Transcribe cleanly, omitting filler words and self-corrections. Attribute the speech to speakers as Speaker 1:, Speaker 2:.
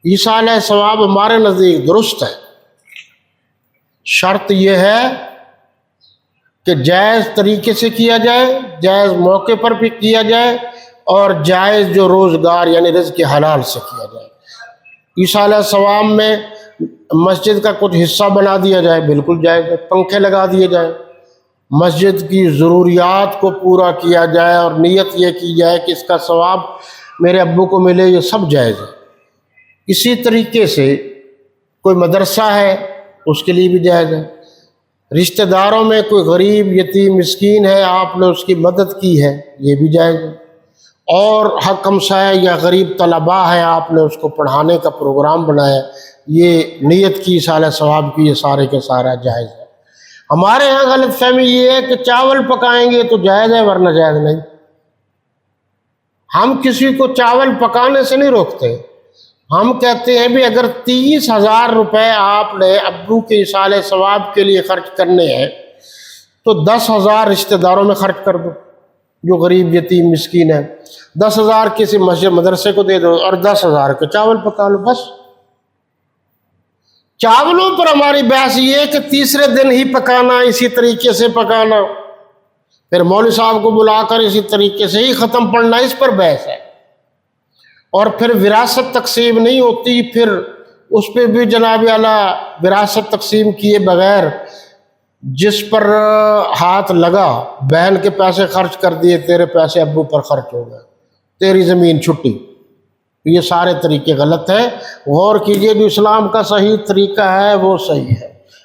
Speaker 1: ایصال ثواب ہمارے نزدیک درست ہے، شرط یہ ہے کہ جائز طریقے سے کیا جائے، جائز موقع پر بھی کیا جائے، اور جائز جو روزگار یعنی رزق حلال سے کیا جائے۔ ایصال ثواب میں مسجد کا کچھ حصہ بنا دیا جائے، بالکل جائز ہے، پنکھے لگا دیے جائیں، مسجد کی ضروریات کو پورا کیا جائے اور نیت یہ کی جائے کہ اس کا ثواب میرے ابو کو ملے، یہ سب جائز ہے۔ اسی طریقے سے کوئی مدرسہ ہے، اس کے لیے بھی جائز ہے۔ رشتہ داروں میں کوئی غریب یتیم مسکین ہے، آپ نے اس کی مدد کی ہے، یہ بھی جائز ہے۔ اور حق ہمسایہ یا غریب طلباء ہے، آپ نے اس کو پڑھانے کا پروگرام بنایا، یہ نیت کی ایصال ثواب کی، یہ سارے کے سارا جائز ہے۔ ہمارے ہاں غلط فہمی یہ ہے کہ چاول پکائیں گے تو جائز ہے ورنہ جائز نہیں۔ ہم کسی کو چاول پکانے سے نہیں روکتے، ہم کہتے ہیں بھی اگر 30,000 روپے آپ نے ابو کے ایصال ثواب کے لیے خرچ کرنے ہیں تو 10,000 رشتہ داروں میں خرچ کر دو جو غریب یتیم مسکین ہے، 10,000 کسی مسجد مدرسے کو دے دو اور 10,000 کے چاول پکا لو، بس۔ چاولوں پر ہماری بحث یہ ہے کہ تیسرے دن ہی پکانا، اسی طریقے سے پکانا، پھر مولوی صاحب کو بلا کر اسی طریقے سے ہی ختم پڑھنا، اس پر بحث ہے۔ اور پھر وراثت تقسیم نہیں ہوتی، پھر اس پہ بھی جناب اعلیٰ وراثت تقسیم کیے بغیر جس پر ہاتھ لگا، بہن کے پیسے خرچ کر دیے، تیرے پیسے ابو پر خرچ ہو گئے، تیری زمین چھٹی، یہ سارے طریقے غلط ہیں۔ غور کیجئے، جو اسلام کا صحیح طریقہ ہے وہ صحیح ہے۔